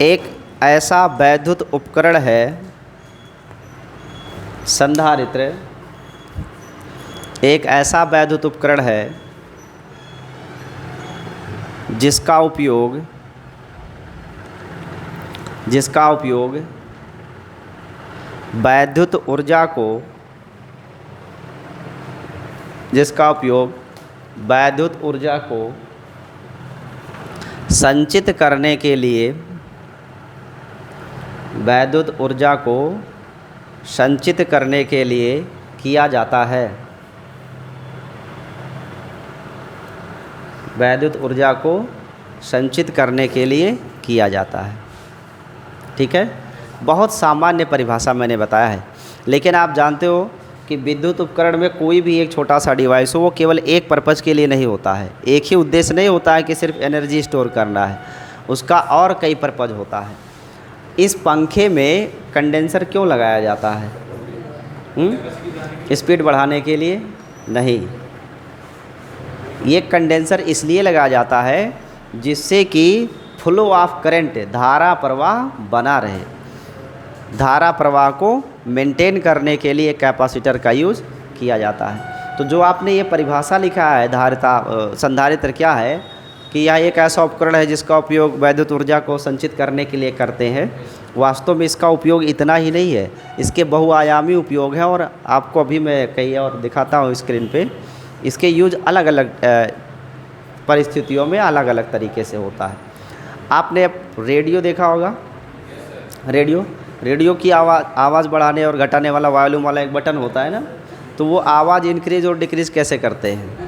एक ऐसा वैद्युत उपकरण है संधारित्र, एक ऐसा वैद्युत उपकरण है जिसका उपयोग वैद्युत ऊर्जा को संचित करने के लिए किया जाता है। वैद्युत ऊर्जा को संचित करने के लिए किया जाता है। ठीक है, बहुत सामान्य परिभाषा मैंने बताया है, लेकिन आप जानते हो कि विद्युत उपकरण में कोई भी एक छोटा सा डिवाइस हो वो केवल एक पर्पज़ के लिए नहीं होता है, एक ही उद्देश्य नहीं होता है कि सिर्फ एनर्जी स्टोर करना है, उसका और कई पर्पज़ होता है। इस पंखे में कंडेंसर क्यों लगाया जाता है? स्पीड बढ़ाने के लिए नहीं, ये कंडेंसर इसलिए लगाया जाता है जिससे कि फ्लो ऑफ करंट, धारा प्रवाह बना रहे। धारा प्रवाह को मेंटेन करने के लिए कैपेसिटर का यूज़ किया जाता है। तो जो आपने ये परिभाषा लिखा है संधारित्र क्या है कि यह एक ऐसा उपकरण है जिसका उपयोग वैद्युत ऊर्जा को संचित करने के लिए करते हैं। वास्तव में इसका उपयोग इतना ही नहीं है, इसके बहुआयामी उपयोग है और आपको अभी मैं कहीं और दिखाता हूँ स्क्रीन पे। इसके यूज अलग अलग परिस्थितियों में अलग अलग तरीके से होता है। आपने रेडियो देखा होगा, रेडियो की आवाज़ बढ़ाने और घटाने वाला वॉल्यूम वाला एक बटन होता है ना, तो वो आवाज़ इंक्रीज और डिक्रीज़ कैसे करते हैं?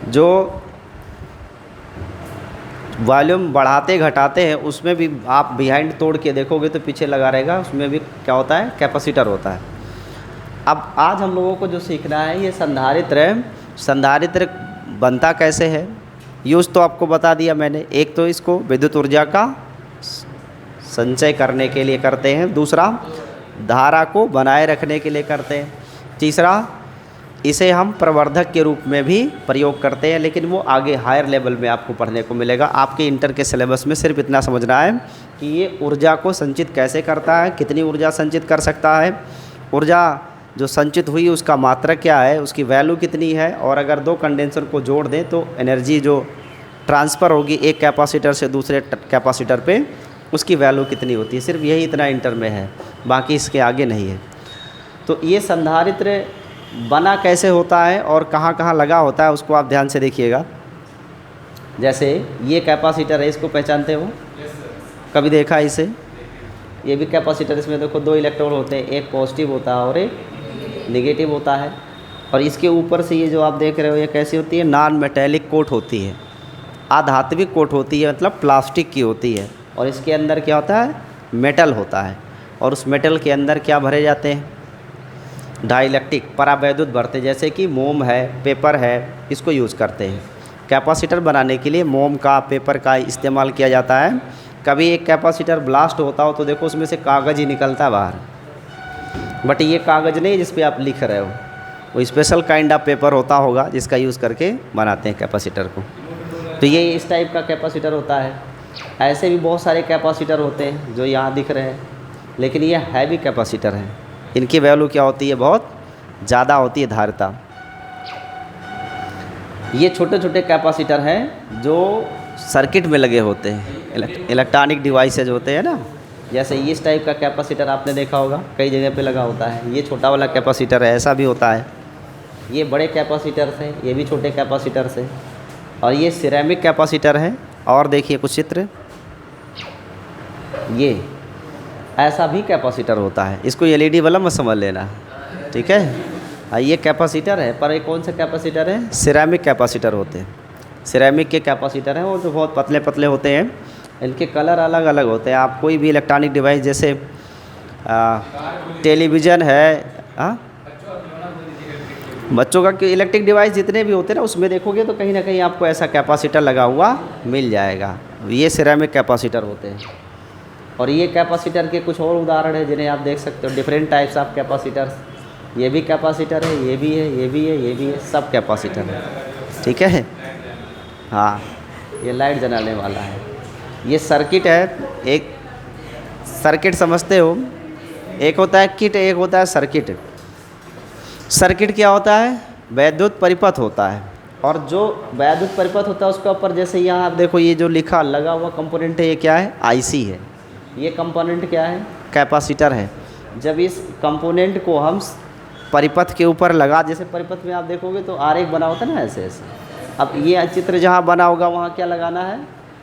जो वॉल्यूम बढ़ाते घटाते हैं उसमें भी आप बिहाइंड तोड़ के देखोगे तो पीछे लगा रहेगा, उसमें भी क्या होता है? कैपेसिटर होता है। अब आज हम लोगों को जो सीखना है ये संधारित्र बनता कैसे है। यूज़ तो आपको बता दिया मैंने, एक तो इसको विद्युत ऊर्जा का संचय करने के लिए करते हैं, दूसरा धारा को बनाए रखने के लिए करते हैं, तीसरा इसे हम प्रवर्धक के रूप में भी प्रयोग करते हैं, लेकिन वो आगे हायर लेवल में आपको पढ़ने को मिलेगा। आपके इंटर के सिलेबस में सिर्फ इतना समझना है कि ये ऊर्जा को संचित कैसे करता है, कितनी ऊर्जा संचित कर सकता है, ऊर्जा जो संचित हुई उसका मात्रा क्या है, उसकी वैल्यू कितनी है, और अगर दो कंडेंसर को जोड़ दें तो एनर्जी जो ट्रांसफ़र होगी एक कैपेसिटर से दूसरे कैपेसिटर पे, उसकी वैल्यू कितनी होती है। सिर्फ यही इतना इंटर में है, बाकी इसके आगे नहीं है। तो ये संधारित्र बना कैसे होता है और कहाँ कहाँ लगा होता है उसको आप ध्यान से देखिएगा। जैसे ये कैपेसिटर है, इसको पहचानते हो? कभी देखा है इसे? ये भी कैपेसिटर, इसमें देखो दो इलेक्ट्रोड होते हैं, एक पॉजिटिव होता है और एक नेगेटिव होता है। और इसके ऊपर से ये जो आप देख रहे हो ये कैसी होती है? नॉन मेटेलिक कोट होती है, अधात्विक कोट होती है, मतलब प्लास्टिक की होती है। और इसके अंदर क्या होता है? मेटल होता है। और उस मेटल के अंदर क्या भरे जाते हैं? डाइलेक्ट्रिक परावैद्युत भरते, जैसे कि मोम है, पेपर है, इसको यूज़ करते हैं। कैपेसिटर बनाने के लिए मोम का, पेपर का इस्तेमाल किया जाता है। कभी एक कैपेसिटर ब्लास्ट होता हो तो देखो उसमें से कागज़ ही निकलता है बाहर, बट ये कागज़ नहीं जिस पे आप लिख रहे हो, वो स्पेशल काइंड ऑफ पेपर होता होगा जिसका यूज़ करके बनाते हैं कैपेसिटर को। तो ये इस टाइप का कैपेसिटर होता है। ऐसे भी बहुत सारे कैपेसिटर होते हैं जो यहाँ दिख रहे हैं, लेकिन ये हैवी कैपेसिटर हैं। इनकी वैल्यू क्या होती है? बहुत ज़्यादा होती है धारिता। ये छोटे छोटे कैपेसिटर हैं जो सर्किट में लगे होते हैं, इलेक्ट्रॉनिक डिवाइसेज होते हैं ना। जैसे इस टाइप का कैपेसिटर आपने देखा होगा, कई जगह पे लगा होता है। ये छोटा वाला कैपेसिटर है, ऐसा भी होता है। ये बड़े कैपेसिटर हैं, ये भी छोटे कैपेसिटर हैं। और ये सिरेमिक कैपेसिटर हैं। और देखिए कुछ चित्र, ये ऐसा भी कैपेसिटर होता है। इसको एलईडी वाला मत समझ लेना, ठीक है। ये कैपेसिटर है, पर ये कौन सा कैपेसिटर है? सिरेमिक कैपेसिटर होते हैं। सिरेमिक के कैपेसिटर हैं वो जो बहुत पतले पतले होते हैं। इनके कलर अलग अलग होते हैं। आप कोई भी इलेक्ट्रॉनिक डिवाइस जैसे टेलीविज़न है, बच्चों का इलेक्ट्रिक डिवाइस जितने भी होते हैं ना, उसमें देखोगे तो कहीं ना कहीं आपको ऐसा कैपेसिटर लगा हुआ मिल जाएगा। ये सिरेमिक कैपेसिटर होते हैं। और ये कैपेसिटर के कुछ और उदाहरण हैं जिन्हें आप देख सकते हो। डिफरेंट टाइप्स ऑफ कैपेसिटर्स, ये भी कैपेसिटर है, ये भी है, ये भी है, ये भी है, सब कैपेसिटर है। ठीक है। हाँ, ये लाइट जलाने वाला है। ये सर्किट है। एक सर्किट समझते हो, एक होता है किट, एक होता है सर्किट। सर्किट क्या होता है? वैद्युत परिपथ होता है। और जो वैद्युत परिपथ होता है उसके ऊपर जैसे यहाँ आप देखो ये जो लिखा लगा हुआ कंपोनेंट है, ये क्या है? आईसी है। ये कंपोनेंट क्या है? कैपेसिटर है। जब इस कंपोनेंट को हम परिपथ के ऊपर लगा, जैसे परिपथ में आप देखोगे तो आरेख बना होता है ना, ऐसे ऐसे। अब ये चित्र जहाँ बना होगा वहाँ क्या लगाना है?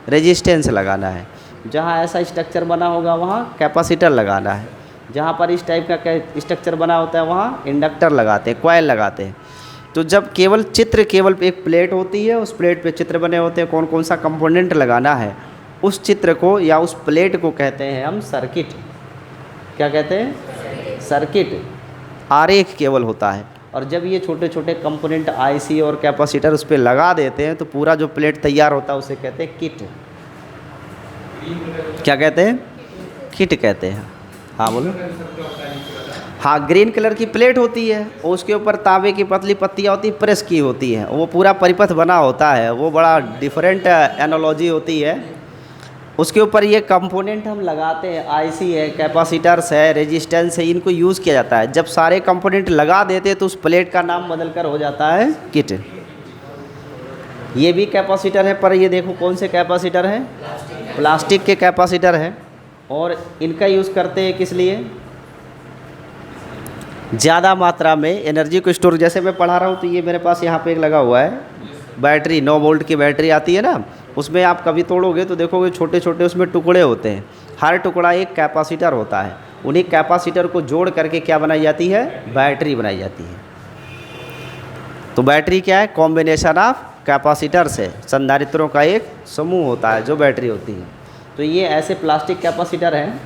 रेजिस्टेंस लगाना है। जहाँ ऐसा स्ट्रक्चर बना होगा वहाँ कैपेसिटर लगाना है। जहाँ पर इस टाइप का स्ट्रक्चर बना होता है वहाँ इंडक्टर लगाते हैं, कॉइल लगाते हैं। तो जब केवल एक प्लेट होती है, उस प्लेट पे चित्र बने होते हैं, कौन कौन सा कंपोनेंट लगाना है, उस चित्र को या उस प्लेट को कहते हैं हम सर्किट। क्या कहते हैं? सर्किट। आरेख केवल होता है। और जब ये छोटे छोटे कंपोनेंट आईसी और कैपेसिटर उस पर लगा देते हैं तो पूरा जो प्लेट तैयार होता है उसे कहते हैं किट। क्या कहते हैं? किट कहते हैं। हाँ बोलो। हाँ, ग्रीन कलर की प्लेट होती है, उसके ऊपर तांबे की पतली पत्तियाँ होती हैं, प्रेस की होती हैं, वो पूरा परिपथ बना होता है। वो बड़ा डिफरेंट एनालॉजी होती है। उसके ऊपर ये कंपोनेंट हम लगाते हैं, आईसी है, कैपेसिटर्स है, रेजिस्टेंस है, इनको यूज़ किया जाता है। जब सारे कंपोनेंट लगा देते हैं तो उस प्लेट का नाम बदलकर हो जाता है किट। ये भी कैपेसिटर है, पर ये देखो कौन से कैपेसिटर हैं? प्लास्टिक के कैपेसिटर हैं। और इनका यूज़ करते हैं किस लिए? ज़्यादा मात्रा में एनर्जी को स्टोर। जैसे मैं पढ़ा रहा हूँ तो ये मेरे पास यहाँ पे एक लगा हुआ है बैटरी, 9 वोल्ट की बैटरी आती है ना, उसमें आप कभी तोड़ोगे तो देखोगे छोटे छोटे उसमें टुकड़े होते हैं। हर टुकड़ा एक कैपेसिटर होता है। उन्हीं कैपेसिटर को जोड़ करके क्या बनाई जाती है? बैटरी बनाई जाती है। तो बैटरी क्या है? कॉम्बिनेशन ऑफ कैपेसिटर से, संधारित्रों का एक समूह होता है जो बैटरी होती है। तो ये ऐसे प्लास्टिक कैपेसिटर हैं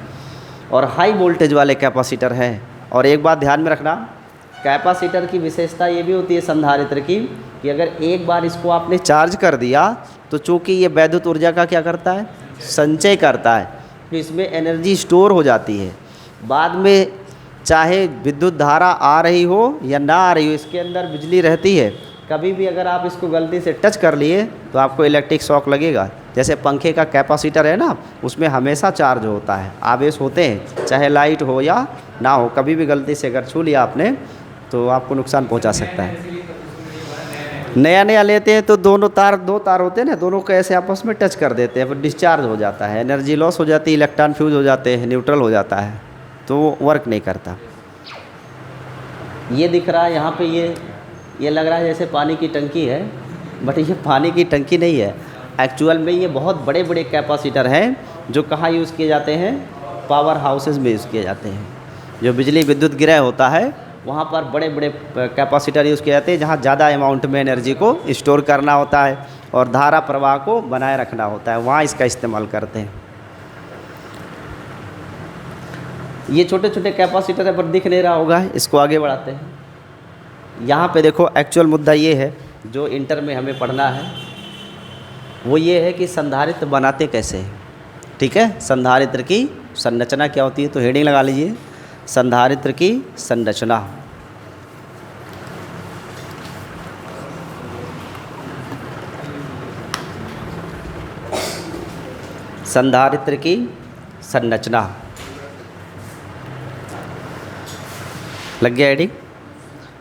और हाई वोल्टेज वाले कैपेसिटर हैं। और एक बात ध्यान में रखना, कैपेसिटर की विशेषता ये भी होती है संधारित्र की कि अगर एक बार इसको आपने चार्ज कर दिया तो चूँकि ये वैद्युत ऊर्जा का क्या करता है? संचय करता है। तो इसमें एनर्जी स्टोर हो जाती है। बाद में चाहे विद्युत धारा आ रही हो या ना आ रही हो, इसके अंदर बिजली रहती है। कभी भी अगर आप इसको गलती से टच कर लिए तो आपको इलेक्ट्रिक शॉक लगेगा। जैसे पंखे का कैपेसिटर है ना, उसमें हमेशा चार्ज होता है, आवेश होते हैं, चाहे लाइट हो या ना हो। कभी भी गलती से अगर छू लिया आपने तो आपको नुकसान पहुंचा सकता है। नया नया लेते हैं तो दो तार होते हैं ना, दोनों को ऐसे आपस में टच कर देते हैं, फिर डिस्चार्ज हो जाता है, एनर्जी लॉस हो जाती है, इलेक्ट्रॉन फ्यूज हो जाते हैं, न्यूट्रल हो जाता है, तो वो वर्क नहीं करता। ये दिख रहा है यहाँ पे, ये लग रहा है जैसे पानी की टंकी है, बट ये पानी की टंकी नहीं है। एक्चुअल में ये बहुत बड़े बड़े कैपेसिटर हैं जो कहाँ यूज़ किए जाते हैं? पावर हाउसेस में यूज़ किए जाते हैं। जो बिजली विद्युत गिरह होता है वहाँ पर बड़े बड़े कैपेसिटर यूज़ किए जाते हैं, जहाँ ज़्यादा अमाउंट में एनर्जी को स्टोर करना होता है और धारा प्रवाह को बनाए रखना होता है, वहाँ इसका इस्तेमाल करते हैं। ये छोटे छोटे कैपेसिटर है पर दिख नहीं रहा होगा, इसको आगे बढ़ाते हैं। यहाँ पे देखो एक्चुअल मुद्दा ये है जो इंटर में हमें पढ़ना है, वो ये है कि संधारित्र बनाते कैसे हैं। ठीक है, संधारित्र की संरचना क्या होती है, तो हेडिंग लगा लीजिए, संधारित्र की संरचना। संधारित्र की संरचना लग गया हेडिंग?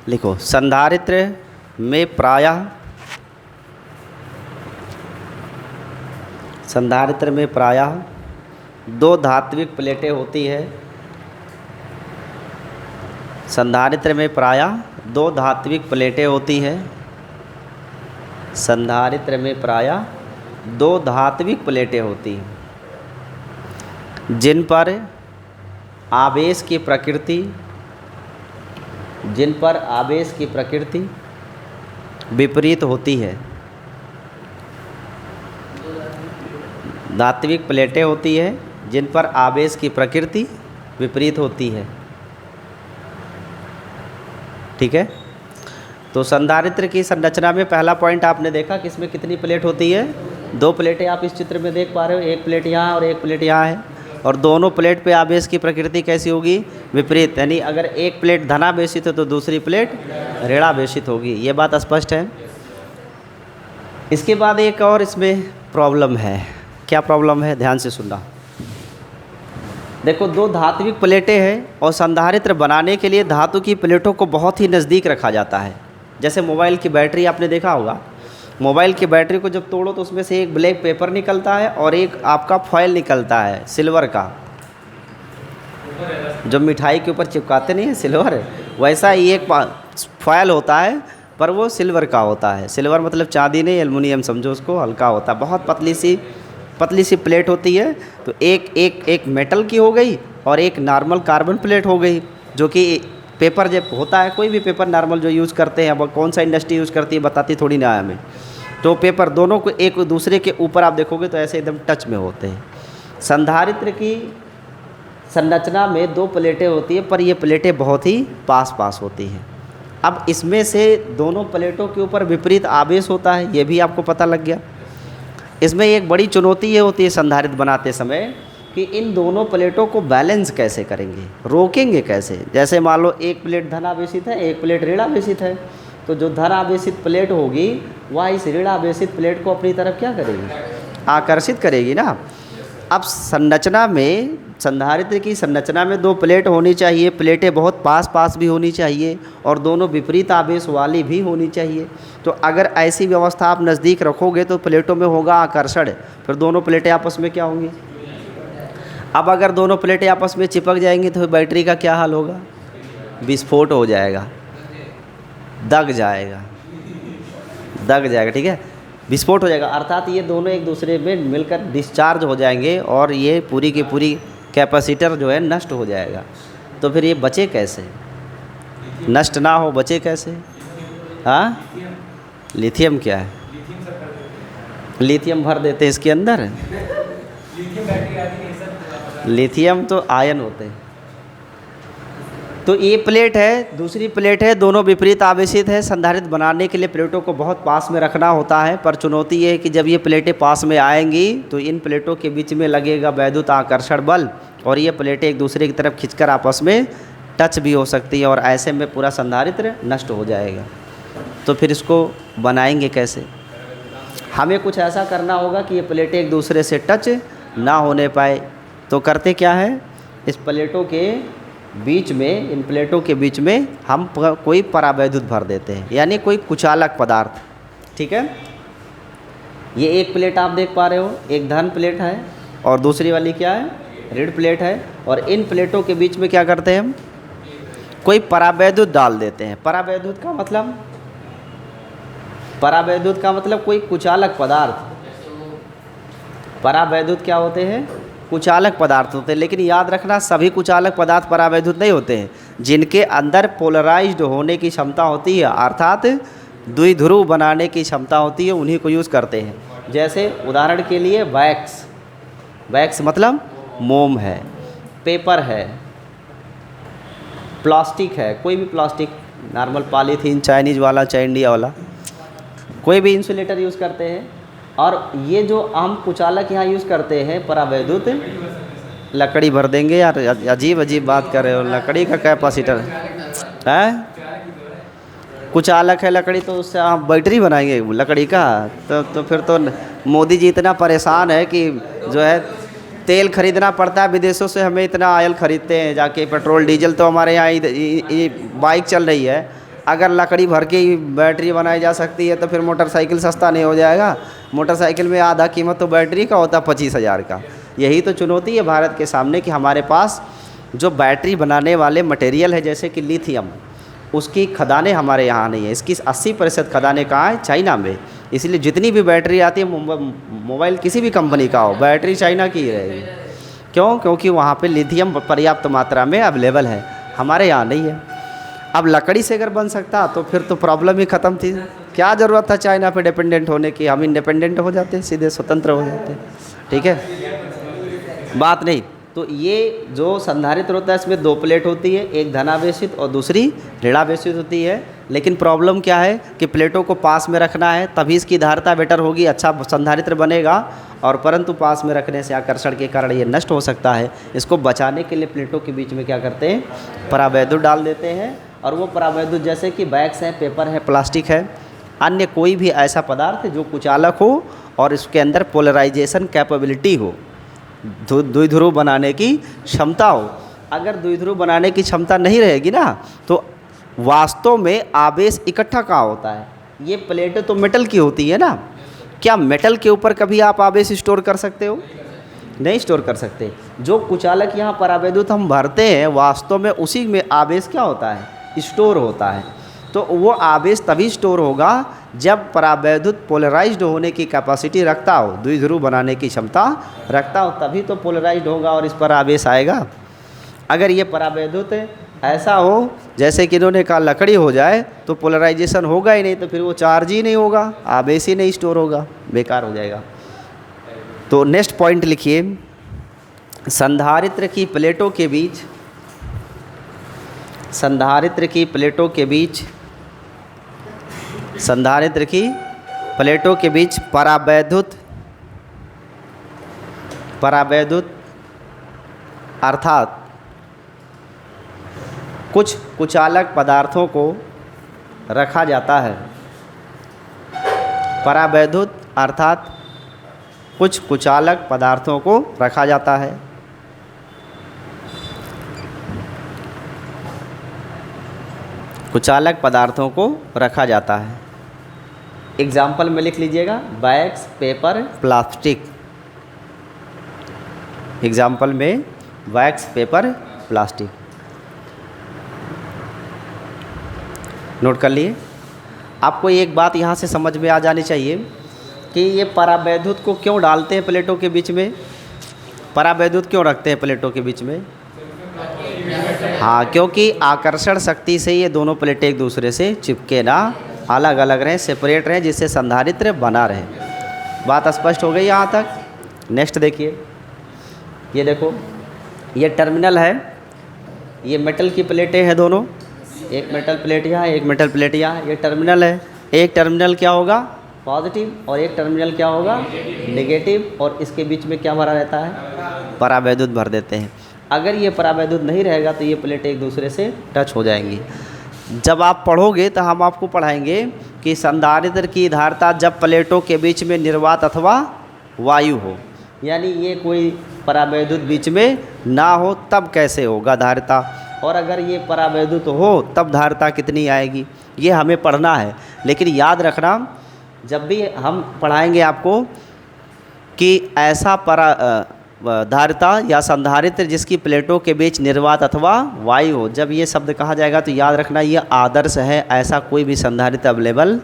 लिखो, संधारित्र में प्रायः दो धात्विक प्लेटें होती है। संधारित्र में प्रायः दो धात्विक प्लेटें होती है। संधारित्र में प्रायः दो धात्विक प्लेटें होती हैं जिन पर आवेश की प्रकृति विपरीत होती है। धात्विक प्लेटें होती है जिन पर आवेश की प्रकृति विपरीत होती है। ठीक है, तो संधारित्र की संरचना में पहला पॉइंट आपने देखा कि इसमें कितनी प्लेट होती है? दो प्लेटें आप इस चित्र में देख पा रहे हो, एक प्लेट यहाँ और एक प्लेट यहाँ है। और दोनों प्लेट पे आवेश की प्रकृति कैसी होगी? विपरीत। यानी अगर एक प्लेट धनावेशित है तो दूसरी प्लेट ऋणावेशित होगी। ये बात स्पष्ट है। इसके बाद एक और इसमें प्रॉब्लम है। क्या प्रॉब्लम है? ध्यान से सुनना। देखो, दो धात्विक प्लेटें हैं और संधारित्र बनाने के लिए धातु की प्लेटों को बहुत ही नज़दीक रखा जाता है। जैसे मोबाइल की बैटरी आपने देखा होगा, मोबाइल की बैटरी को जब तोड़ो तो उसमें से एक ब्लैक पेपर निकलता है और एक आपका फॉयल निकलता है सिल्वर का, जो मिठाई के ऊपर चिपकाते नहीं है सिल्वर, वैसा ही एक फॉयल होता है पर वो सिल्वर का होता है। सिल्वर मतलब चांदी नहीं, एल्युमिनियम समझो उसको, हल्का होता है। बहुत पतली सी प्लेट होती है। तो एक मेटल की हो गई और एक नॉर्मल कार्बन प्लेट हो गई, जो कि पेपर जब होता है, कोई भी पेपर नॉर्मल जो यूज़ करते हैं, अब कौन सा इंडस्ट्री यूज़ करती है बताती थोड़ी ना है हमें। तो पेपर दोनों को एक दूसरे के ऊपर आप देखोगे तो ऐसे एकदम टच में होते हैं। संधारित्र की संरचना में दो प्लेटें होती है पर ये प्लेटें बहुत ही पास होती हैं। अब इसमें से दोनों प्लेटों के ऊपर विपरीत आवेश होता है, ये भी आपको पता लग गया। इसमें एक बड़ी चुनौती ये होती है संधारित्र बनाते समय कि इन दोनों प्लेटों को बैलेंस कैसे करेंगे, रोकेंगे कैसे। जैसे मान लो एक प्लेट धनावेशित है, एक प्लेट ऋणावेशित है, तो जो धनावेशित प्लेट होगी वह इस ऋणावेशित प्लेट को अपनी तरफ क्या करेगी? आकर्षित करेगी ना। अब संरचना में, संधारित्र की संरचना में दो प्लेट होनी चाहिए, प्लेटें बहुत पास भी होनी चाहिए और दोनों विपरीत आवेश वाली भी होनी चाहिए। तो अगर ऐसी व्यवस्था आप नज़दीक रखोगे तो प्लेटों में होगा आकर्षण, फिर दोनों प्लेटें आपस में क्या होंगी? अब अगर दोनों प्लेटें आपस में चिपक जाएंगी तो बैटरी का क्या हाल होगा? विस्फोट हो जाएगा, दग जाएगा, ठीक है, विस्फोट हो जाएगा। अर्थात ये दोनों एक दूसरे में मिलकर डिस्चार्ज हो जाएंगे और ये पूरी की पूरी कैपेसिटर जो है नष्ट हो जाएगा। तो फिर ये बचे कैसे? नष्ट ना हो, बचे कैसे? हाँ, लिथियम क्या है? लिथियम भर देते हैं इसके अंदर। लिथियम तो आयन होते हैं। तो ये प्लेट है, दूसरी प्लेट है, दोनों विपरीत आवेशित है। संधारित्र बनाने के लिए प्लेटों को बहुत पास में रखना होता है, पर चुनौती ये है कि जब ये प्लेटें पास में आएंगी तो इन प्लेटों के बीच में लगेगा वैद्युत आकर्षण बल और ये प्लेटें एक दूसरे की तरफ खींचकर आपस में टच भी हो सकती है और ऐसे में पूरा संधारित्र नष्ट हो जाएगा। तो फिर इसको बनाएंगे कैसे? हमें कुछ ऐसा करना होगा कि ये प्लेटें एक दूसरे से टच ना होने पाए। तो करते क्या है, इस प्लेटों के बीच में, इन प्लेटों के बीच में हम कोई परावैद्युत भर देते हैं, यानी कोई कुचालक पदार्थ। ठीक है, ये एक प्लेट आप देख पा रहे हो, एक धन प्लेट है और दूसरी वाली क्या है? ऋण प्लेट है। और इन प्लेटों के बीच में क्या करते हैं हम? कोई परावैद्युत डाल देते हैं। परावैद्युत का मतलब कोई कुचालक पदार्थ। परावैद्युत क्या होते हैं? कुचालक पदार्थ होते हैं। लेकिन याद रखना, सभी कुचालक पदार्थ परावैद्युत नहीं होते हैं। जिनके अंदर पोलराइज्ड होने की क्षमता होती है, अर्थात द्विध्रुव बनाने की क्षमता होती है, उन्हीं को यूज़ करते हैं। जैसे उदाहरण के लिए वैक्स मतलब मोम है, पेपर है, प्लास्टिक है, कोई भी प्लास्टिक, नॉर्मल पॉलीथीन, चाइनीज़ वाला, चाहे इंडिया वाला, कोई भी इंसुलेटर यूज़ करते हैं। और ये जो हम कुचालक यहाँ यूज़ करते हैं परावैद्युत, लकड़ी भर देंगे यार, अजीब बात कर रहे हो। लकड़ी का कैपेसिटर है, कुचालक है लकड़ी, तो उससे आप बैटरी बनाएंगे लकड़ी का? तो फिर तो मोदी जी इतना परेशान है कि जो है तेल खरीदना पड़ता है विदेशों से। हमें इतना ऑयल खरीदते हैं जाके, पेट्रोल डीजल तो हमारे यहाँ बाइक चल रही है। अगर लकड़ी भर के ही बैटरी बनाई जा सकती है तो फिर मोटरसाइकिल सस्ता नहीं हो जाएगा? मोटरसाइकिल में आधा कीमत तो बैटरी का होता है, 25,000 का। यही तो चुनौती है भारत के सामने कि हमारे पास जो बैटरी बनाने वाले मटेरियल है, जैसे कि लिथियम, उसकी खदानें हमारे यहाँ नहीं है। इसकी 80% खदानें कहाँ है? चाइना में। इसलिए जितनी भी बैटरी आती है, मोबाइल किसी भी कंपनी का हो, बैटरी चाइना की ही रहेगी। क्यों? क्योंकि वहाँ पे लिथियम पर्याप्त मात्रा में अवेलेबल है, हमारे यहाँ नहीं है। अब लकड़ी से अगर बन सकता तो फिर तो प्रॉब्लम ही ख़त्म थी। क्या ज़रूरत था चाइना पे डिपेंडेंट होने की? हम इंडिपेंडेंट हो जाते, सीधे स्वतंत्र हो जाते। ठीक है, बात नहीं। तो ये जो संधारित्र होता है, इसमें दो प्लेट होती है, एक धनावेशित और दूसरी ऋणावेशित होती है। लेकिन प्रॉब्लम क्या है कि प्लेटों को पास में रखना है, तभी इसकी धारिता बेटर होगी, अच्छा संधारित्र बनेगा। और परंतु पास में रखने से आकर्षण के कारण ये नष्ट हो सकता है। इसको बचाने के लिए प्लेटों के बीच में क्या करते हैं, परावैद्युत डाल देते हैं। और वो परावैद्युत जैसे कि बैग्स हैं, पेपर है, प्लास्टिक है, अन्य कोई भी ऐसा पदार्थ जो कुचालक हो और इसके अंदर पोलराइजेशन कैपेबिलिटी हो, द्विध्रुव बनाने की क्षमता हो। अगर द्विध्रुव बनाने की क्षमता नहीं रहेगी ना तो वास्तव में आवेश इकट्ठा कहाँ होता है। ये प्लेटें तो मेटल की होती है ना, क्या मेटल के ऊपर कभी आप आवेश स्टोर कर सकते हो? नहीं स्टोर कर सकते। जो कुचालक यहाँ परावैद्युत हम भरते हैं वास्तव में उसी में आवेश क्या होता है, स्टोर होता है। तो वो आवेश तभी स्टोर होगा जब परावैद्युत पोलराइज्ड होने की कैपेसिटी रखता हो, द्विध्रुव बनाने की क्षमता रखता हो, तभी तो पोलराइज्ड होगा और इस पर आवेश आएगा। अगर ये परावैद्युत ऐसा हो जैसे कि इन्होंने कहा लकड़ी हो जाए तो पोलराइजेशन होगा ही नहीं, तो फिर वो चार्ज ही नहीं होगा, आवेश ही नहीं स्टोर होगा, बेकार हो जाएगा। तो नेक्स्ट पॉइंट लिखिए, संधारित्र की प्लेटों के बीच, संधारित्र की प्लेटों के बीच, संधारित्र की प्लेटों के बीच परावैद्युत, परावैद्युत अर्थात कुछ कुचालक पदार्थों को रखा जाता है। परावैद्युत अर्थात कुछ कुचालक पदार्थों को रखा जाता है। कुचालक पदार्थों को रखा जाता है। एग्जाम्पल में लिख लीजिएगा, बैग्स, पेपर, प्लास्टिक। एग्जाम्पल में बैग्स, पेपर, प्लास्टिक नोट कर लिए। आपको एक बात यहाँ से समझ में आ जानी चाहिए कि ये परावैद्युत को क्यों डालते हैं प्लेटों के बीच में, परावैद्युत क्यों रखते हैं प्लेटों के बीच में। हाँ, क्योंकि आकर्षण शक्ति से ये दोनों प्लेटें एक दूसरे से चिपके ना, अलग अलग रहें, सेपरेट रहें, जिससे संधारित्र बना रहे। बात स्पष्ट हो गई यहाँ तक। नेक्स्ट देखिए, ये देखो, ये टर्मिनल है, ये मेटल की प्लेटें हैं दोनों, एक मेटल प्लेट यहाँ, एक मेटल प्लेट यहाँ, ये टर्मिनल है। एक टर्मिनल क्या होगा, पॉजिटिव, और एक टर्मिनल क्या होगा, नेगेटिव, और इसके बीच में क्या भरा रहता है, परावैद्युत भर देते हैं। अगर ये परावैद्युत नहीं रहेगा तो ये प्लेटें एक दूसरे से टच हो जाएंगी। जब आप पढ़ोगे तो हम आपको पढ़ाएंगे कि संधारित्र की धारिता जब प्लेटों के बीच में निर्वात अथवा वायु हो, यानी ये कोई परावैद्युत बीच में ना हो तब कैसे होगा धारिता, और अगर ये परावैद्युत हो तब धारिता कितनी आएगी, ये हमें पढ़ना है। लेकिन याद रखना, जब भी हम पढ़ाएंगे आपको कि ऐसा धारिता या संधारित्र जिसकी प्लेटों के बीच निर्वात अथवा वायु हो, जब ये शब्द कहा जाएगा तो याद रखना ये आदर्श है। ऐसा कोई भी संधारित्र अवेलेबल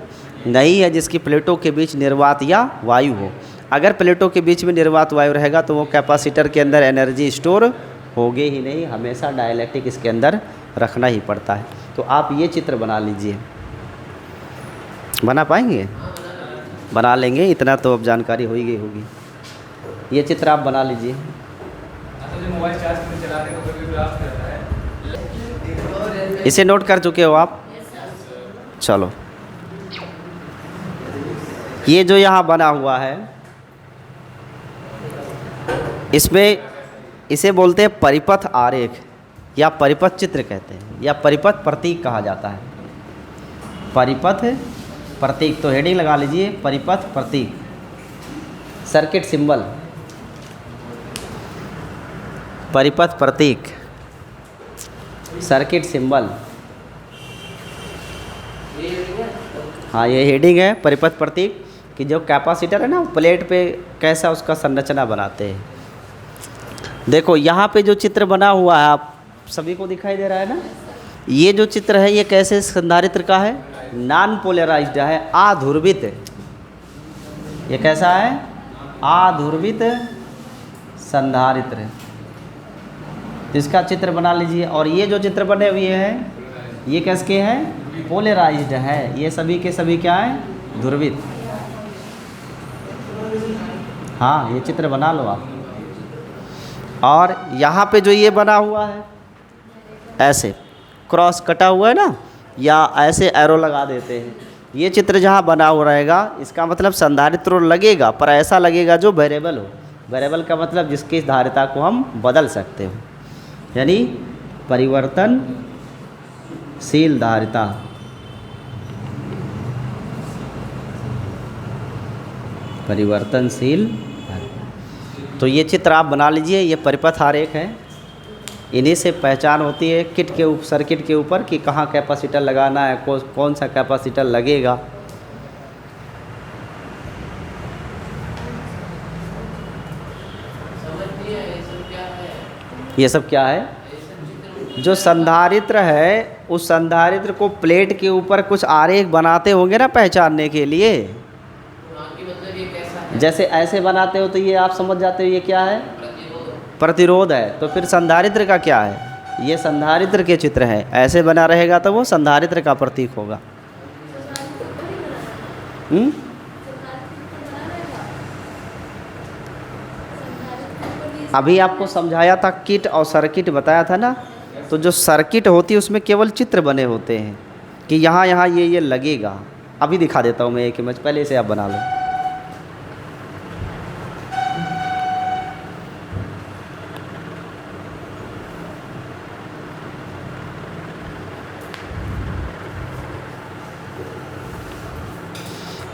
नहीं है जिसकी प्लेटों के बीच निर्वात या वायु हो। अगर प्लेटों के बीच में निर्वात वायु रहेगा तो वो कैपेसिटर के अंदर एनर्जी स्टोर होगे ही नहीं, हमेशा डाइलेक्ट्रिक इसके अंदर रखना ही पड़ता है। तो आप ये चित्र बना लीजिए, बना पाएंगे, बना लेंगे, इतना तो अब जानकारी हो ही गई होगी। ये चित्र आप बना लीजिए। इसे नोट कर चुके हो आप? चलो, ये जो यहाँ बना हुआ है इसमें, इसे बोलते हैं परिपथ आरेख या परिपथ चित्र कहते हैं, या परिपथ प्रतीक कहा जाता है। परिपथ प्रतीक, तो हेडिंग लगा लीजिए, परिपथ प्रतीक। सर्किट सिंबल, परिपथ प्रतीक, सर्किट सिंबल। हाँ, ये हेडिंग है परिपथ प्रतीक, कि जो कैपेसिटर है ना प्लेट पे कैसा उसका संरचना बनाते हैं। देखो यहाँ पे जो चित्र बना हुआ है आप सभी को दिखाई दे रहा है ना, ये जो चित्र है ये कैसे संधारित्र का है, नॉन पोलराइज्ड है, आध्रुवित। ये कैसा है, आध्रुवित संधारित्र। इसका चित्र बना लीजिए। और ये जो चित्र बने हुए हैं ये किसके हैं, पोलराइज्ड है। ये सभी के सभी क्या है, ध्रुवित। हाँ, ये चित्र बना लो आप। और यहाँ पे जो ये बना हुआ है ऐसे क्रॉस कटा हुआ है ना, या ऐसे एरो लगा देते हैं, ये चित्र जहाँ बना हुआ रहेगा इसका मतलब संधारित्र लगेगा, पर ऐसा लगेगा जो वेरिएबल हो। वेरिएबल का मतलब जिसकी धारिता को हम बदल सकते हो, यानी परिवर्तनशील धारिता। परिवर्तनशील। तो ये चित्र आप बना लीजिए, ये परिपथ आरेख है। इन्हीं से पहचान होती है किट के सर्किट के ऊपर कि कहाँ कैपेसिटर लगाना है, कौन सा कैपेसिटर लगेगा। ये सब क्या है? जो संधारित्र है, उस संधारित्र को प्लेट के ऊपर कुछ आरेख बनाते होंगे ना पहचानने के लिए। जैसे ऐसे बनाते हो तो ये आप समझ जाते हो ये क्या है? प्रतिरोध है। तो फिर संधारित्र का क्या है? ये संधारित्र के चित्र है। ऐसे बना रहेगा तो वो संधारित्र का प्रतीक होगा। अभी आपको समझाया था किट और सर्किट बताया था ना। तो जो सर्किट होती है उसमें केवल चित्र बने होते हैं कि यहाँ यहाँ ये लगेगा। अभी दिखा देता हूँ मैं एक इमेज, पहले इसे आप बना लो।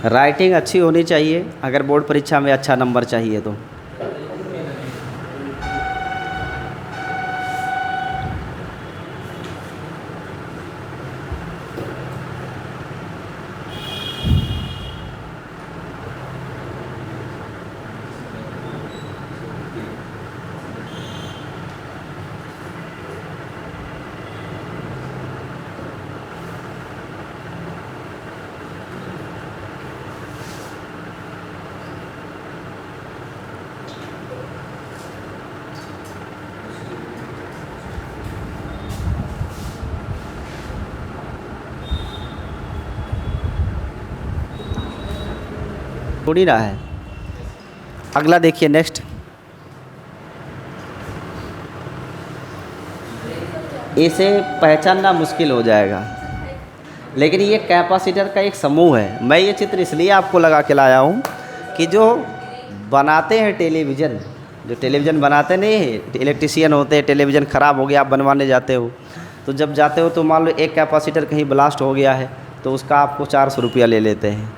राइटिंग अच्छी होनी चाहिए अगर बोर्ड परीक्षा में अच्छा नंबर चाहिए तो। थोड़ी ना है। अगला देखिए नेक्स्ट। इसे पहचानना मुश्किल हो जाएगा, लेकिन ये कैपेसिटर का एक समूह है। मैं ये चित्र इसलिए आपको लगा के लाया हूँ कि जो बनाते हैं टेलीविज़न, जो टेलीविज़न बनाते नहीं, इलेक्ट्रीशियन होते हैं, टेलीविज़न ख़राब हो गया आप बनवाने जाते हो, तो जब जाते हो तो मान लो एक कैपेसिटर कहीं ब्लास्ट हो गया है तो उसका आपको 400 रुपया ले लेते हैं।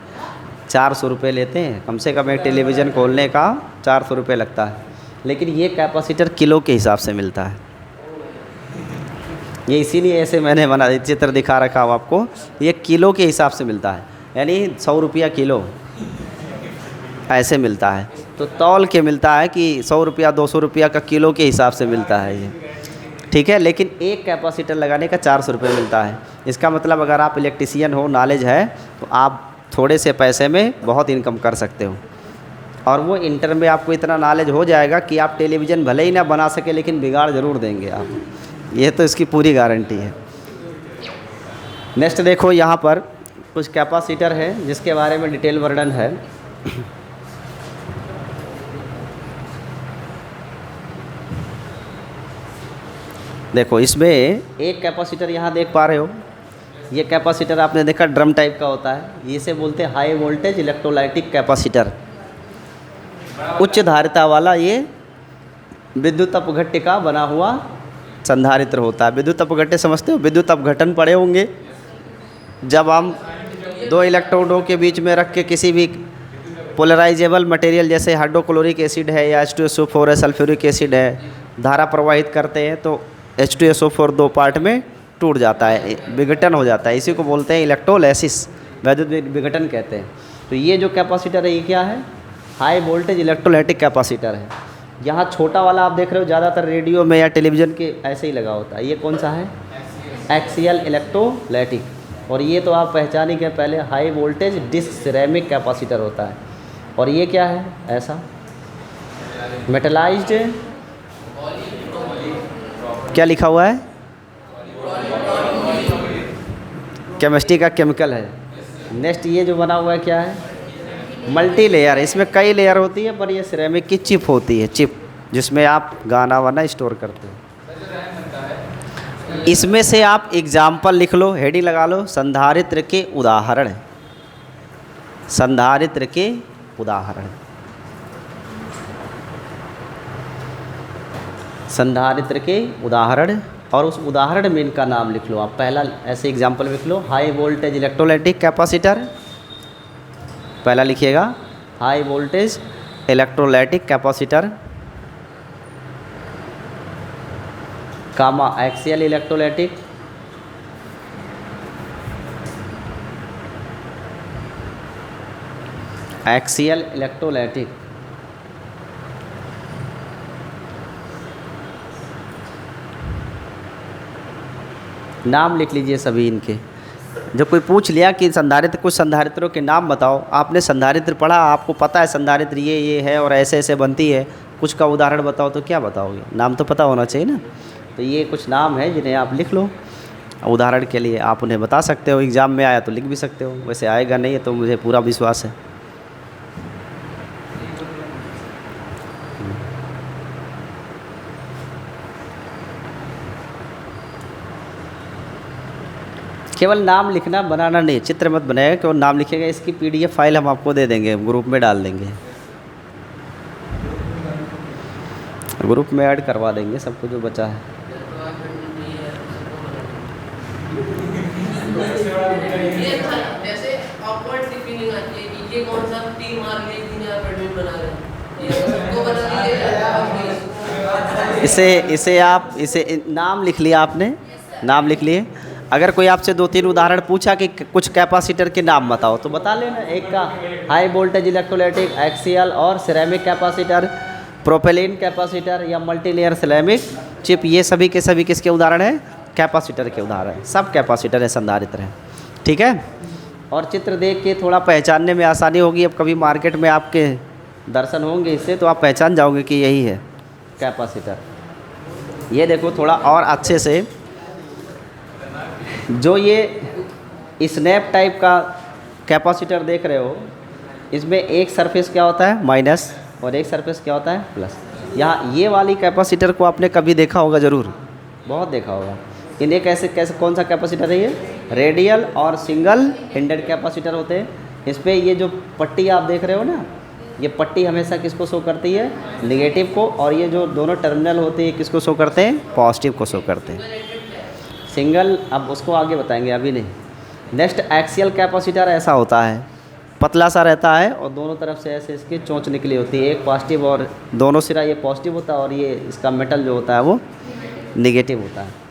400 रुपये लेते हैं, कम से कम एक टेलीविज़न खोलने का 400 रुपये लगता है। लेकिन ये कैपेसिटर किलो के हिसाब से मिलता है। ये इसीलिए ऐसे मैंने बना चित्र दिखा रखा हूँ आपको। ये किलो के हिसाब से मिलता है, यानी 100 रुपया किलो ऐसे मिलता है। तो तौल के मिलता है कि 100 रुपया 200 रुपया का किलो के हिसाब से मिलता है ये, ठीक है। लेकिन एक कैपेसिटर लगाने का 400 रुपये मिलता है। इसका मतलब अगर आप इलेक्ट्रीशियन हो, नॉलेज है, तो आप थोड़े से पैसे में बहुत इनकम कर सकते हो। और वो इंटर में आपको इतना नॉलेज हो जाएगा कि आप टेलीविज़न भले ही ना बना सके लेकिन बिगाड़ ज़रूर देंगे आप। ये तो इसकी पूरी गारंटी है। नेक्स्ट देखो, यहाँ पर कुछ कैपेसिटर है जिसके बारे में डिटेल वर्णन है। देखो इसमें एक कैपेसिटर यहाँ देख पा रहे हो। ये कैपेसिटर आपने देखा ड्रम टाइप का होता है। इसे बोलते हैं हाई वोल्टेज इलेक्ट्रोलाइटिक कैपेसिटर। उच्च धारिता वाला ये विद्युत अपघट्य का बना हुआ संधारित्र होता है। विद्युत अपघट्य समझते हो? विद्युत अपघटन पढ़े होंगे। जब हम दो इलेक्ट्रोडों के बीच में रख के किसी भी पोलराइजेबल मटेरियल जैसे हाइड्रोक्लोरिक एसिड है या H2SO4 है, सल्फ्यूरिक एसिड है, धारा प्रवाहित करते हैं तो H2SO4 दो पार्ट में टूट जाता है, विघटन हो जाता है। इसी को बोलते हैं इलेक्ट्रोलाइसिस, वैद्युत विघटन कहते हैं। तो ये जो कैपेसिटर है ये क्या है? हाई वोल्टेज इलेक्ट्रोलाइटिक कैपेसिटर है। यहाँ छोटा वाला आप देख रहे हो ज़्यादातर रेडियो में या टेलीविज़न के ऐसे ही लगा होता है। ये कौन सा है? Axial electrolytic. और ये तो आप पहचानी के पहले high voltage disc ceramic capacitor होता है। और ये क्या है? ऐसा मेटलाइज्ड, क्या लिखा हुआ है? केमिस्ट्री का केमिकल है। नेक्स्ट ये जो बना हुआ है क्या है? Multi layer. इसमें कई लेयर होती है पर ये सिरेमिक की चिप होती है, चिप जिसमें आप गाना वाना स्टोर करते हो। इसमें से आप एग्जाम्पल लिख लो, हेडिंग लगा लो, संधारित्र के उदाहरण। संधारित्र के उदाहरण। संधारित्र के उदाहरण, और उस उदाहरण में इनका नाम लिख लो आप। पहला ऐसे एग्जाम्पल लिख लो, हाई वोल्टेज इलेक्ट्रोलाइटिक कैपेसिटर। पहला लिखिएगा हाई वोल्टेज इलेक्ट्रोलाइटिक कैपेसिटर, कामा एक्सियल इलेक्ट्रोलाइटिक, एक्सियल इलेक्ट्रोलाइटिक। नाम लिख लीजिए सभी इनके। जब कोई पूछ लिया कि संधारित्र, कुछ संधारित्रों के नाम बताओ, आपने संधारित्र पढ़ा, आपको पता है संधारित्र ये है और ऐसे ऐसे बनती है, कुछ का उदाहरण बताओ तो क्या बताओगे? नाम तो पता होना चाहिए ना। तो ये कुछ नाम है जिन्हें आप लिख लो, उदाहरण के लिए आप उन्हें बता सकते हो। एग्ज़ाम में आया तो लिख भी सकते हो, वैसे आएगा नहीं है तो मुझे पूरा विश्वास है। केवल नाम लिखना, बनाना नहीं, चित्र मत बनाएगा, केवल नाम लिखेगा। इसकी पीडीएफ फाइल हम आपको दे देंगे, ग्रुप में डाल देंगे, ग्रुप में ऐड करवा देंगे सबको जो बचा है। इसे आप नाम लिख लिया आपने, नाम लिख लिए। अगर कोई आपसे 2-3 उदाहरण पूछा कि कुछ कैपेसिटर के नाम बताओ तो बता लेना। एक का हाई वोल्टेज इलेक्ट्रोलाइटिक, एक्सियल और सिरेमिक कैपेसिटर, प्रोपेलिन कैपेसिटर या मल्टीलेयर सिरेमिक चिप, ये सभी के सभी किसके उदाहरण हैं? कैपेसिटर के उदाहरण। सब कैपेसिटर है, संधारित्र है, ठीक है। और चित्र देख के थोड़ा पहचानने में आसानी होगी। अब कभी मार्केट में आपके दर्शन होंगे इससे तो आप पहचान जाओगे कि यही है कैपेसिटर। ये देखो थोड़ा और अच्छे से, जो ये स्नैप टाइप का कैपेसिटर देख रहे हो, इसमें एक सरफेस क्या होता है? माइनस, और एक सरफेस क्या होता है? प्लस। यहाँ ये वाली कैपेसिटर को आपने कभी देखा होगा, ज़रूर बहुत देखा होगा। इन्हें कैसे कैसे कौन सा कैपेसिटर है ये? रेडियल और सिंगल हैंडेड कैपेसिटर होते हैं। इस पर ये जो पट्टी आप देख रहे हो ना, ये पट्टी हमेशा किसको शो करती है? नेगेटिव को। और ये जो दोनों टर्मिनल होते हैं किसको शो करते हैं? पॉजिटिव को शो करते हैं। सिंगल, अब उसको आगे बताएंगे, अभी नहीं। नेक्स्ट एक्सियल कैपेसिटर ऐसा होता है, पतला सा रहता है और दोनों तरफ से ऐसे इसकी चोंच निकली होती है, एक पॉजिटिव और दोनों सिरा ये पॉजिटिव होता है और ये इसका मेटल जो होता है वो नेगेटिव होता है।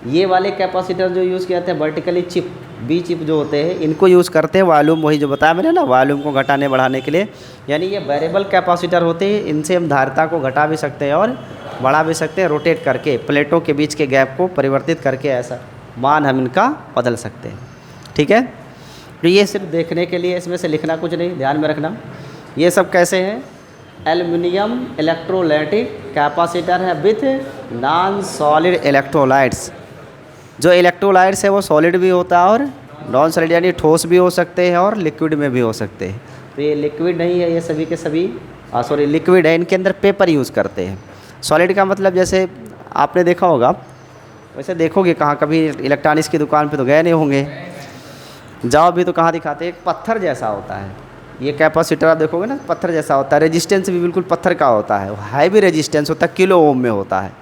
ये वाले कैपेसिटर जो यूज़ किए जाते हैं वर्टिकली चिप, बी चिप जो होते हैं, इनको यूज़ करते हैं वॉल्यूम, वही जो बताया मैंने ना, वॉल्यूम को घटाने बढ़ाने के लिए। यानी ये वेरिएबल कैपेसिटर होते हैं, इनसे हम धारिता को घटा भी सकते हैं और बढ़ा भी सकते हैं, रोटेट करके प्लेटों के बीच के गैप को परिवर्तित करके ऐसा मान हम इनका बदल सकते हैं, ठीक है। तो ये सिर्फ देखने के लिए, इसमें से लिखना कुछ नहीं, ध्यान में रखना। ये सब कैसे हैं? एल्युमिनियम इलेक्ट्रोलाइटिक कैपेसिटर है विथ नॉन सॉलिड इलेक्ट्रोलाइट्स। जो इलेक्ट्रोलाइट्स है वो सॉलिड भी होता है और नॉन सॉलिड, यानी ठोस भी हो सकते हैं और लिक्विड में भी हो सकते हैं। तो ये लिक्विड नहीं है, ये सभी के सभी सॉरी लिक्विड है। इनके अंदर पेपर यूज़ करते हैं। सॉलिड का मतलब जैसे आपने देखा होगा, वैसे देखोगे कहाँ, कभी इलेक्ट्रॉनिक्स की दुकान पे तो गए नहीं होंगे, जाओ भी तो कहाँ दिखाते हैं? एक पत्थर जैसा होता है ये कैपेसिटर, आप देखोगे ना पत्थर जैसा होता है। रेजिस्टेंस भी बिल्कुल पत्थर का होता है, हाई भी रेजिस्टेंस होता है, किलो ओम में होता है,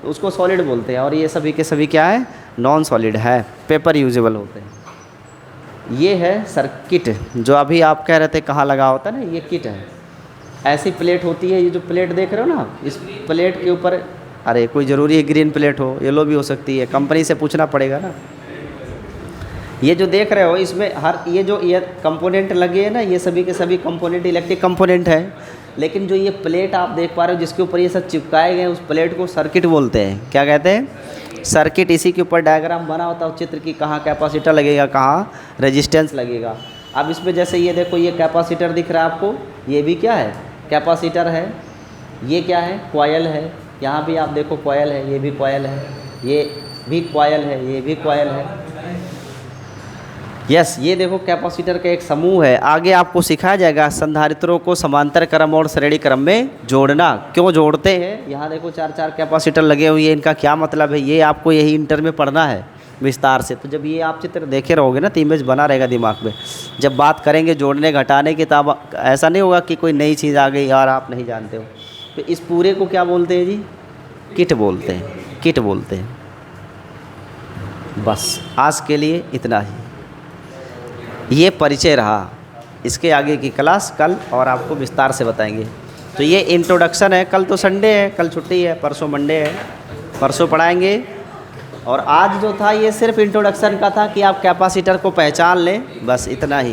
तो उसको सॉलिड बोलते हैं। और ये सभी के सभी क्या है? नॉन सॉलिड है, पेपर यूजेबल होते हैं। ये है सर्किट, जो अभी आप कह रहे थे कहाँ लगा होता है ना, ये किट है। ऐसी प्लेट होती है, ये जो प्लेट देख रहे हो ना, इस प्लेट के ऊपर, अरे कोई ज़रूरी है ग्रीन प्लेट हो, येलो भी हो सकती है, कंपनी से पूछना पड़ेगा ना। ये जो देख रहे हो इसमें हर ये जो ये कंपोनेंट लगे हैं ना, ये सभी के सभी कंपोनेंट इलेक्ट्रिक कंपोनेंट है। लेकिन जो ये प्लेट आप देख पा रहे हो जिसके ऊपर ये सब चिपकाए गए हैं, उस प्लेट को सर्किट बोलते हैं। क्या कहते हैं? सर्किट। इसी के ऊपर डायग्राम बना होता है चित्र की, कहाँ कैपेसिटर लगेगा, कहाँ रेजिस्टेंस लगेगा। अब इसमें जैसे ये देखो, ये कैपेसिटर दिख रहा है आपको, ये भी क्या है? कैपेसिटर है। ये क्या है? कॉयल है। यहाँ भी आप देखो कॉयल है, ये भी कॉयल है, ये भी कॉयल है, ये भी कॉयल है। यस, ये देखो कैपेसिटर का एक समूह है। आगे आपको सिखाया जाएगा संधारित्रों को समांतर क्रम और श्रेणी क्रम में जोड़ना। क्यों जोड़ते हैं? यहाँ देखो 4-4 कैपेसिटर लगे हुए हैं, इनका क्या मतलब है, ये आपको यही इंटर में पढ़ना है। विस्तार से। तो जब ये आप चित्र देखे रहोगे ना तो इमेज बना रहेगा दिमाग में। जब बात करेंगे जोड़ने घटाने की, तब ऐसा नहीं होगा कि कोई नई चीज़ आ गई और आप नहीं जानते हो। तो इस पूरे को क्या बोलते हैं जी? किट बोलते हैं, किट बोलते हैं। बस आज के लिए इतना ही, ये परिचय रहा। इसके आगे की क्लास कल और आपको विस्तार से बताएंगे। तो ये इंट्रोडक्शन है। कल तो संडे है, कल छुट्टी है, परसों मंडे है, परसों पढ़ाएंगे। और आज जो था ये सिर्फ इंट्रोडक्शन का था कि आप कैपेसिटर को पहचान लें, बस इतना ही।